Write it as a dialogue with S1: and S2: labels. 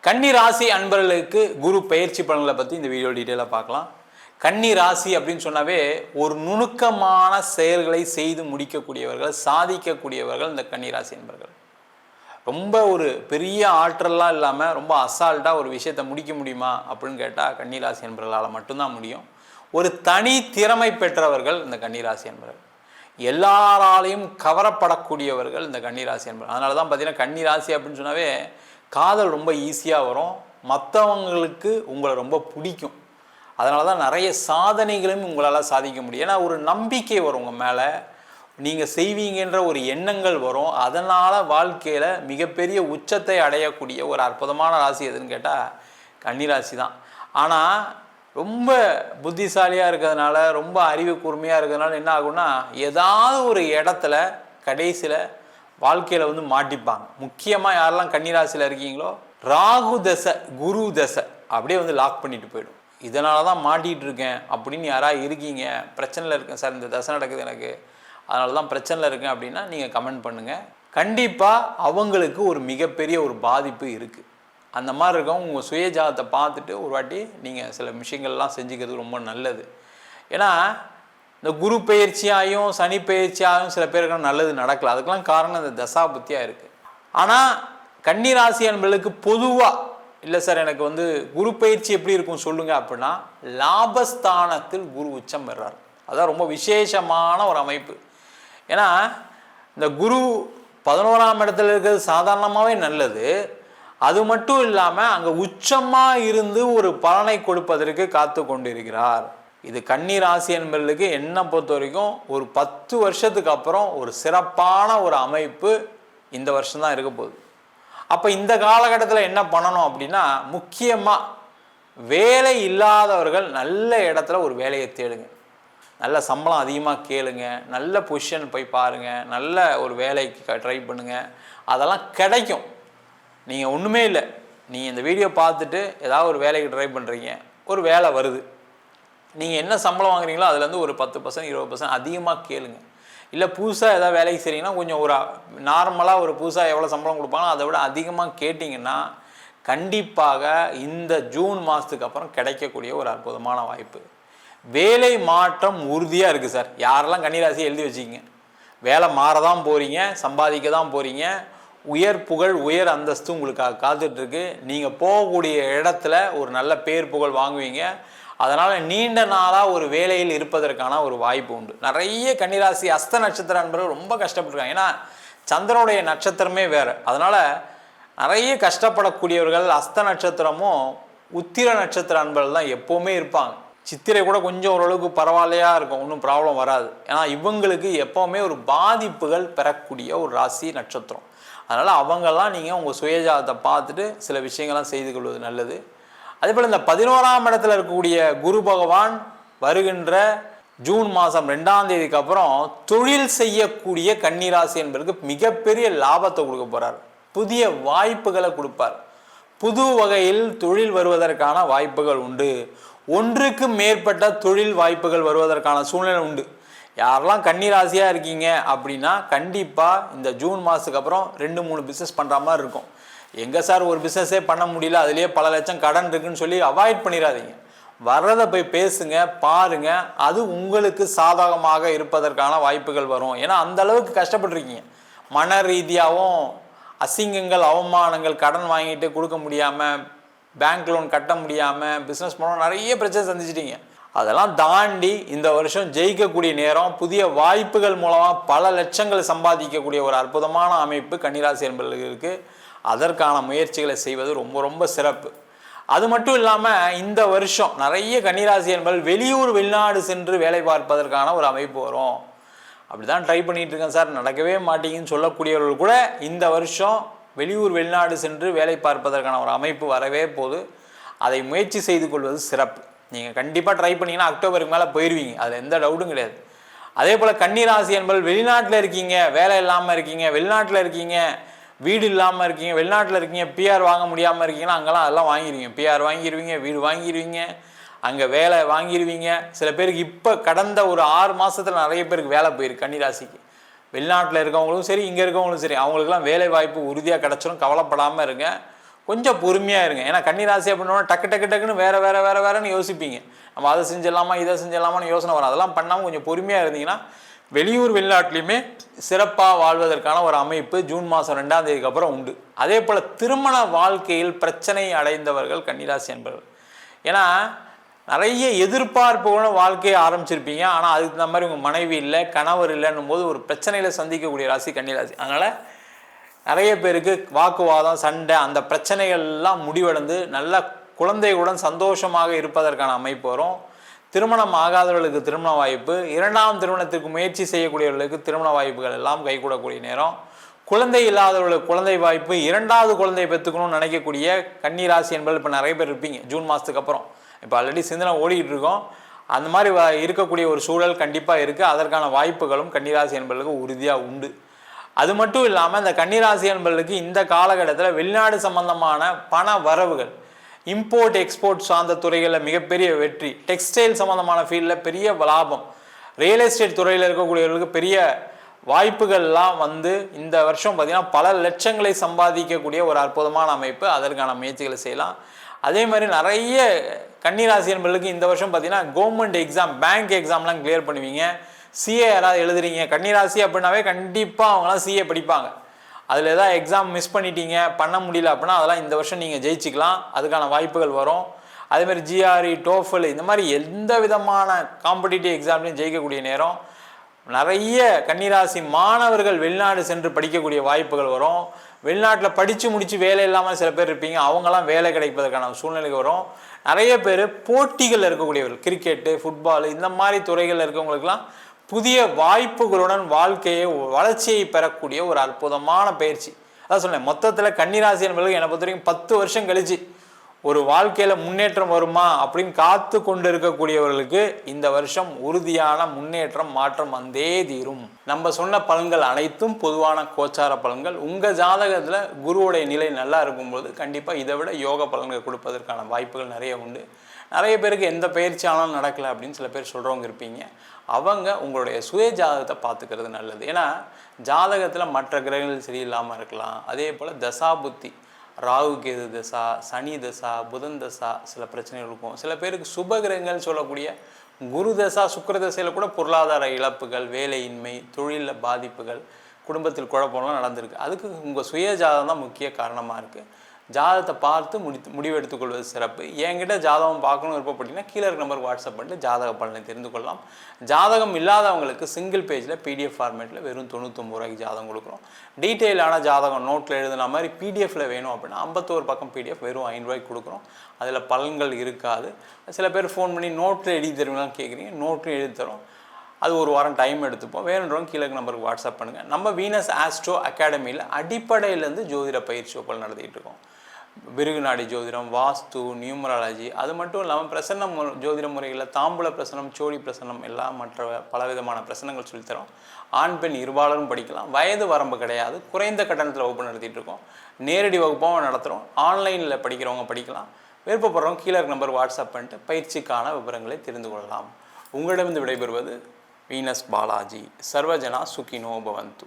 S1: கன்னி ராசி அன்பர்களுக்கு குரு பயிற்சி பலன்களை பற்றி இந்த வீடியோ டீட்டெயிலாக பார்க்கலாம். கன்னி ராசி அப்படின்னு சொன்னாவே ஒரு நுணுக்கமான செயல்களை செய்து முடிக்கக்கூடியவர்கள், சாதிக்கக்கூடியவர்கள் இந்த கன்னி ராசி அன்பர்கள். ரொம்ப ஒரு பெரிய ஆற்றல்லாம் இல்லாமல் ரொம்ப அசால்ட்டாக ஒரு விஷயத்தை முடிக்க முடியுமா அப்படின்னு கேட்டால் கன்னி ராசி அன்பர்களால் மட்டும்தான் முடியும். ஒரு தனி திறமை பெற்றவர்கள் இந்த கன்னி ராசி அன்பர்கள். எல்லாராலையும் கவரப்படக்கூடியவர்கள் இந்த கன்னி ராசி அன்பர்கள். அதனால தான் பார்த்தீங்கன்னா கன்னி ராசி அப்படின்னு சொன்னாவே காதல் ரொம்ப ஈஸியாக வரும், மற்றவங்களுக்கு உங்களை ரொம்ப பிடிக்கும். அதனால தான் நிறைய சாதனைகளும் உங்களால் சாதிக்க முடியும். ஏன்னா ஒரு நம்பிக்கை வரும் உங்கள் மேலே, நீங்கள் செய்வீங்கன்ற ஒரு எண்ணங்கள் வரும். அதனால் வாழ்க்கையில் மிகப்பெரிய உச்சத்தை அடையக்கூடிய ஒரு அற்புதமான ராசி எதுன்னு கேட்டால் கன்னிராசி தான். ஆனால் ரொம்ப புத்திசாலியாக இருக்கிறதுனால, ரொம்ப அறிவு கூர்மையாக இருக்கிறதுனால என்ன ஆகும்னா ஏதாவது ஒரு இடத்துல கடைசியில் வாழ்க்கையில் வந்து மாட்டிப்பாங்க. முக்கியமாக யாரெல்லாம் கன்னிராசியில் இருக்கீங்களோ ராகு தசை குரு தசை அப்படியே வந்து லாக் பண்ணிட்டு போயிடும். இதனால தான் மாட்டிகிட்டு இருக்கேன் அப்படின்னு யாராவது இருக்கீங்க, பிரச்சனையில் இருக்கேன் சார், இந்த தசை நடக்குது எனக்கு, அதனால தான் பிரச்சனையில் இருக்கேன் அப்படின்னா நீங்கள் கமெண்ட் பண்ணுங்கள். கண்டிப்பாக அவங்களுக்கு ஒரு மிகப்பெரிய ஒரு பாதிப்பு இருக்குது. அந்த மாதிரி இருக்கவங்க உங்கள் சுயஜாதத்தை பார்த்துட்டு ஒரு வாட்டி நீங்கள் சில விஷயங்கள்லாம் செஞ்சுக்கிறது ரொம்ப நல்லது. ஏன்னா இந்த குரு பயிற்சியாகவும் சனி பயிற்சியாகவும் சில பேருக்கு நல்லது நடக்கல. அதுக்கெல்லாம் காரணம் இந்த தசாபுத்தியாக இருக்குது. ஆனால் கன்னிராசி என்பர்களுக்கு பொதுவாக இல்லை சார் எனக்கு வந்து குரு பயிற்சி எப்படி இருக்கும் சொல்லுங்கள் அப்படின்னா, லாபஸ்தானத்தில் குரு உச்சம் பெறார். அதான் ரொம்ப விசேஷமான ஒரு அமைப்பு. ஏன்னா இந்த குரு 11ஆம் இடத்துல இருக்கிறது சாதாரணமாகவே நல்லது. அது மட்டும் இல்லாமல் அங்கே உச்சமாக இருந்து ஒரு பலனை கொடுப்பதற்கு காத்து கொண்டிருக்கிறார். இது கன்னி ராசி என்பவர்களுக்கு என்ன பொறுத்த வரைக்கும் ஒரு 10 வருஷத்துக்கு அப்புறம் ஒரு சிறப்பான ஒரு அமைப்பு இந்த வருஷம்தான் இருக்க போகுது. அப்போ இந்த காலகட்டத்தில் என்ன பண்ணணும் அப்படின்னா, முக்கியமாக வேலை இல்லாதவர்கள் நல்ல இடத்துல ஒரு வேலையை தேடுங்க, நல்ல சம்பளம் அதிகமாக கேளுங்க, நல்ல பொசிஷன் போய் பாருங்கள், நல்ல ஒரு வேலைக்கு ட்ரை பண்ணுங்கள், அதெல்லாம் கிடைக்கும். நீங்கள் ஒன்றுமே இல்லை, நீங்கள் இந்த வீடியோ பார்த்துட்டு ஏதாவது ஒரு வேலைக்கு ட்ரை பண்ணுறீங்க, ஒரு வேலை வருது, நீங்கள் என்ன சம்பளம் வாங்குறீங்களோ அதுலேருந்து ஒரு 10% 20% அதிகமாக கேளுங்க. இல்லை புதுசாக ஏதாவது வேலைக்கு செய்கிறீங்கன்னா கொஞ்சம் ஒரு நார்மலாக ஒரு புதுசாக எவ்வளோ சம்பளம் கொடுப்பாங்களோ அதை விட அதிகமாக கேட்டிங்கன்னா கண்டிப்பாக இந்த ஜூன் மாதத்துக்கு அப்புறம் கிடைக்கக்கூடிய ஒரு அற்புதமான வாய்ப்பு. வேலை மாற்றம் உறுதியாக இருக்குது சார். யாரெல்லாம் கன்னிராசியை எழுதி வச்சுக்கிங்க, வேலை மாற தான் போகிறீங்க, சம்பாதிக்க தான் போகிறீங்க, உயர் புகழ் உயர் அந்தஸ்து உங்களுக்காக காத்துட்ருக்கு. நீங்கள் போகக்கூடிய இடத்துல ஒரு நல்ல பேர் புகழ் வாங்குவீங்க. அதனால் நீண்ட நாளாக ஒரு வேலையில் இருப்பதற்கான ஒரு வாய்ப்பு உண்டு. நிறைய கன்னிராசி அஸ்த நட்சத்திர அன்பர்கள் ரொம்ப கஷ்டப்பட்டுருக்காங்க. ஏன்னா சந்திரனுடைய நட்சத்திரமே வேறு. அதனால் நிறைய கஷ்டப்படக்கூடியவர்கள் அஸ்த நட்சத்திரமும் உத்திர நட்சத்திர அன்பர்கள் தான் எப்போவுமே இருப்பாங்க. சித்திரை கூட கொஞ்சம் ஓரளவுக்கு பரவாயில்லையாக இருக்கும், ஒன்றும் ப்ராப்ளம் வராது. ஏன்னா இவங்களுக்கு எப்போவுமே ஒரு பாதிப்புகள் பெறக்கூடிய ஒரு ராசி நட்சத்திரம். அதனால் அவங்கெல்லாம் நீங்கள் உங்கள் சுயஜாதத்தை பார்த்துட்டு சில விஷயங்கள்லாம் செய்து கொள்வது நல்லது. அதே போல் இந்த 11ஆம் இடத்துல இருக்கக்கூடிய குரு பகவான் வருகின்ற ஜூன் மாதம் 2ஆம் தேதிக்கு அப்புறம் தொழில் செய்யக்கூடிய கன்னிராசி என்பதற்கு மிகப்பெரிய லாபத்தை கொடுக்க போகிறார். புதிய வாய்ப்புகளை கொடுப்பார். புது வகையில் தொழில் வருவதற்கான வாய்ப்புகள் உண்டு. ஒன்றுக்கு மேற்பட்ட தொழில் வாய்ப்புகள் வருவதற்கான சூழ்நிலை உண்டு. யாரெல்லாம் கன்னிராசியாக இருக்கீங்க அப்படின்னா கண்டிப்பாக இந்த ஜூன் மாதத்துக்கு அப்புறம் 2-3 பிஸ்னஸ் பண்ணுற மாதிரி இருக்கும். எங்கே சார் ஒரு பிஸ்னஸே பண்ண முடியல, அதுலேயே பல லட்சம் கடன் இருக்குன்னு சொல்லி அவாய்ட் பண்ணிடாதீங்க. வர்றதை போய் பேசுங்க, பாருங்கள், அது உங்களுக்கு சாதகமாக இருப்பதற்கான வாய்ப்புகள் வரும். ஏன்னா அந்த அளவுக்கு கஷ்டப்பட்டுருக்கீங்க. மன ரீதியாகவும் அசிங்கங்கள் அவமானங்கள், கடன் வாங்கிட்டு கொடுக்க முடியாமல், பேங்க் லோன் கட்ட முடியாமல், பிஸ்னஸ் பண்ண நிறைய பிரச்சனை சந்திச்சிட்டீங்க. அதெல்லாம் தாண்டி இந்த வருஷம் ஜெயிக்கக்கூடிய நேரம், புதிய வாய்ப்புகள் மூலமாக பல லட்சங்கள் சம்பாதிக்கக்கூடிய ஒரு அற்புதமான அமைப்பு கன்னிராசி என்பவர்களுக்கு. அதற்கான முயற்சிகளை செய்வது ரொம்ப ரொம்ப சிறப்பு. அது மட்டும் இல்லாமல் இந்த வருஷம் நிறைய கன்னிராசி என்பவர்கள் வெளியூர் வெளிநாடு சென்று வேலை பார்ப்பதற்கான ஒரு அமைப்பு வரும். அப்படி தான் ட்ரை பண்ணிகிட்டு இருக்கேன் சார், நடக்கவே மாட்டேங்குன்னு சொல்லக்கூடியவர்கள் கூட இந்த வருஷம் வெளியூர் வெளிநாடு சென்று வேலை பார்ப்பதற்கான ஒரு அமைப்பு வரவே போது. அதை முயற்சி செய்து கொள்வது சிறப்பு. நீங்கள் கண்டிப்பாக ட்ரை பண்ணிங்கன்னா அக்டோபருக்கு மேலே போயிடுவீங்க, அதில் எந்த டவுட்டும் கிடையாது. அதே போல் கன்னிராசி என்பவர்கள் வெளிநாட்டில் இருக்கீங்க, வேலை இல்லாமல் இருக்கீங்க, வெளிநாட்டில் இருக்கீங்க, வீடு இல்லாமல் இருக்கீங்க, வெளிநாட்டில் இருக்கீங்க, பிஆர் வாங்க முடியாமல் இருக்கீங்கன்னா அங்கெல்லாம் அதெல்லாம் வாங்கிடுவீங்க. பிஆர் வாங்கிடுவீங்க, வீடு வாங்கிடுவீங்க, அங்கே வேலை வாங்கிடுவீங்க. சில பேருக்கு இப்போ கடந்த ஒரு 6 மாதத்தில் நிறைய பேருக்கு வேலை போயிருக்கு கன்னிராசிக்கு. வெளிநாட்டில் இருக்கவங்களும் சரி, இங்கே இருக்கவங்களும் சரி, அவங்களுக்குலாம் வேலை வாய்ப்பு உறுதியாக கிடச்சிடும். கவலைப்படாமல் இருங்க. கொஞ்சம் பொறுமையாக இருங்க. ஏன்னா கன்னிராசி அப்படின்னா டக்கு டக்கு டக்குன்னு வேறன்னு யோசிப்பீங்க. நம்ம அதை செஞ்சிடலாமா இதை செஞ்சிடலாமான்னு யோசனை வரும். அதெல்லாம் பண்ணாமல் கொஞ்சம் பொறுமையாக இருந்தீங்கன்னா வெளியூர் வெளிநாட்டிலையுமே சிறப்பாக வாழ்வதற்கான ஒரு அமைப்பு ஜூன் மாதம் 2ஆம் தேதிக்கு அப்புறம் உண்டு. அதே போல் திருமண வாழ்க்கையில் பிரச்சனை அடைந்தவர்கள் கன்னிராசி என்பவர்கள். ஏன்னா நிறைய எதிர்பார்ப்புகளும் வாழ்க்கையை ஆரம்பிச்சிருப்பீங்க. ஆனால் அதுக்கு தகுந்த மாதிரி உங்கள் மனைவி இல்லை, கணவர் இல்லைன்னும் போது ஒரு பிரச்சனையில் சந்திக்கக்கூடிய ராசி கன்னிராசி. அதனால் நிறைய பேருக்கு வாக்குவாதம், சண்டை, அந்த பிரச்சனைகள்லாம் முடிவடைந்து நல்ல குழந்தைகளுடன் சந்தோஷமாக இருப்பதற்கான அமைப்பு வரும். திருமணம் ஆகாதவர்களுக்கு திருமண வாய்ப்பு, 2ஆம் திருமணத்திற்கு முயற்சி செய்யக்கூடியவர்களுக்கு திருமண வாய்ப்புகள் எல்லாம் கைகூடக்கூடிய நேரம். குழந்தை இல்லாதவர்களுக்கு குழந்தை வாய்ப்பு, 2வது குழந்தை பெற்றுக்கணும்னு நினைக்கக்கூடிய கன்னிராசி என்பது இப்போ நிறைய பேர் இருப்பீங்க ஜூன் மாதத்துக்கு அப்புறம். இப்போ ஆல்ரெடி சிந்தனை ஓடிக்கிட்டு இருக்கோம். அந்த மாதிரி இருக்கக்கூடிய ஒரு சூழல் கண்டிப்பாக இருக்குது. அதற்கான வாய்ப்புகளும் கன்னிராசி என்பவர்களுக்கு உறுதியாக உண்டு. அது மட்டும் இல்லாமல் இந்த கன்னிராசி என்பவர்களுக்கு இந்த காலகட்டத்தில் வெளிநாடு சம்பந்தமான பண வரவுகள், இம்போர்ட் எக்ஸ்போர்ட் சார்ந்த துறைகளில் மிகப்பெரிய வெற்றி, டெக்ஸ்டைல் சம்மந்தமான ஃபீல்டில் பெரிய லாபம், ரியல் எஸ்டேட் துறையில் இருக்கக்கூடியவர்களுக்கு பெரிய வாய்ப்புகள்லாம் வந்து இந்த வருஷம் பார்த்திங்கன்னா பல லட்சங்களை சம்பாதிக்கக்கூடிய ஒரு அற்புதமான அமைப்பு. அதற்கான முயற்சிகளை செய்யலாம். அதே மாதிரி நிறைய கன்னிராசி என்பவர்களுக்கு இந்த வருஷம் பார்த்திங்கன்னா கவர்மெண்ட் எக்ஸாம், பேங்க் எக்ஸாம்லாம் கிளியர் பண்ணுவீங்க. சிஏ யாராவது எழுதுறீங்க கன்னிராசி அப்படின்னாவே கண்டிப்பாக அவங்களாம் சிஏ படிப்பாங்க. அதில் ஏதாவது எக்ஸாம் மிஸ் பண்ணிட்டீங்க, பண்ண முடியல அப்படின்னா அதெல்லாம் இந்த வருஷம் நீங்கள் ஜெயிச்சிக்கலாம். அதுக்கான வாய்ப்புகள் வரும். அதேமாதிரி ஜிஆர்இ, டோஃபல் இந்த மாதிரி எந்த விதமான காம்படிட்டிவ் எக்ஸாம்லையும் ஜெயிக்கக்கூடிய நேரம். நிறைய கன்னிராசி மாணவர்கள் வெளிநாடு சென்று படிக்கக்கூடிய வாய்ப்புகள் வரும். வெளிநாட்டில் படித்து முடித்து வேலை இல்லாமல் சில பேர் இருப்பீங்க, அவங்களாம் வேலை கிடைப்பதற்கான சூழ்நிலைக்கு வரும். நிறைய பேர் போட்டிகள் இருக்கக்கூடியவர்கள், கிரிக்கெட்டு, ஃபுட்பால் இந்த மாதிரி துறைகளில் இருக்கவங்களுக்கெல்லாம் புதிய வாய்ப்புகளுடன் வாழ்க்கையை வளர்ச்சியை பெறக்கூடிய ஒரு அற்புதமான பயிற்சி. அதான் சொன்னேன், மொத்தத்தில் கன்னிராசி என்பது என்னை பொறுத்த வரைக்கும் 10 வருஷம் கழிச்சு ஒரு வாழ்க்கையில் முன்னேற்றம் வருமா அப்படின்னு காத்து கொண்டு இருக்கக்கூடியவர்களுக்கு இந்த வருஷம் உறுதியான முன்னேற்றம், மாற்றம் வந்தே தீரும். நம்ம சொன்ன பலன்கள் அனைத்தும் பொதுவான கோச்சார பலன்கள். உங்கள் ஜாதகத்தில் குருவுடைய நிலை நல்லா இருக்கும்போது கண்டிப்பாக இதை விட யோக பலன்கள் கொடுப்பதற்கான வாய்ப்புகள் நிறைய உண்டு. நிறைய பேருக்கு எந்த பயிற்சி ஆனாலும் நடக்கலை அப்படின்னு சில பேர் சொல்கிறவங்க இருப்பீங்க. அவங்க உங்களுடைய சுய ஜாதகத்தை பார்த்துக்கிறது நல்லது. ஏன்னா ஜாதகத்தில் மற்ற கிரகங்கள் சரியில்லாமல் இருக்கலாம். அதே போல் தசாபுத்தி, ராகு கேது தசா, சனி தசா, புதன் தசா சில பிரச்சனைகள் இருக்கும். சில பேருக்கு சுபகிரகங்கள் சொல்லக்கூடிய குரு தசா, சுக்கிர தசையில் கூட பொருளாதார இழப்புகள், வேலையின்மை, தொழிலில் பாதிப்புகள், குடும்பத்தில் குழப்பம்லாம் நடந்திருக்கு. அதுக்கு உங்கள் சுய ஜாதகம் தான் முக்கிய காரணமாக இருக்குது. ஜாதகத்தை பார்த்து முடிவு எடுத்துக்கொள்வது சிறப்பு. என்கிட்ட ஜாதகம் பார்க்கணும் விருப்பப்பட்டீங்கன்னா கீழே இருக்க நம்பருக்கு வாட்ஸ்அப் பண்ணிட்டு ஜாதக பலனை தெரிந்து கொள்ளலாம். ஜாதகம் இல்லாதவங்களுக்கு சிங்கிள் பேஜில் PDF ஃபார்மேட்டில் வெறும் 99 ரூபாய்க்கு ஜாதகம் கொடுக்குறோம். டீட்டெயிலான ஜாதகம் நோட்டில் எழுதுன மாதிரி PDFல வேணும் அப்படின்னா 51 பக்கம் PDF வெறும் 5 ரூபாய்க்கு கொடுக்குறோம். அதில் பலன்கள் இருக்காது. சில பேர் ஃபோன் பண்ணி நோட்டில் எழுதி தருவீங்களான்னு கேட்குறீங்க. நோட்டில் எழுதி தரோம். அது ஒரு வாரம் டைம் எடுத்துப்போம். வேணுன்றவங்க கீழே நம்பருக்கு வாட்ஸ்அப் பண்ணுங்கள். நம்ம வீனஸ் ஆஸ்ட்ரோ அகாடமியில் அடிப்படையிலேருந்து ஜோதிட பயிற்சி வகுப்புகள் நடத்திட்டு இருக்கோம். விருகுநாடி ஜோதிடம், வாஸ்து, நியூமராலஜி, அது மட்டும் இல்லாமல் பிரசன்ன ஜோதிட முறைகளில் தாம்பூல பிரசனம், சோழி பிரசனம் எல்லாம் மற்ற பலவிதமான பிரசனங்கள் சொல்லித்தரோம். ஆண் பெண் இருபாலரும் படிக்கலாம். வயது வரம்பு கிடையாது. குறைந்த கட்டணத்தில் வகுப்பு நடத்திட்டு இருக்கோம். நேரடி வகுப்பாகவும் நடத்துகிறோம். ஆன்லைனில் படிக்கிறவங்க படிக்கலாம். விருப்பப்படுறவங்க கீழே நம்பர் வாட்ஸ்அப் பண்ணிட்டு பயிற்சிக்கான விவரங்களை தெரிந்து கொள்ளலாம். உங்களிடமிருந்து விடைபெறுவது வீனஸ் பாலாஜி. சர்வஜனா சுகினோ பவந்து.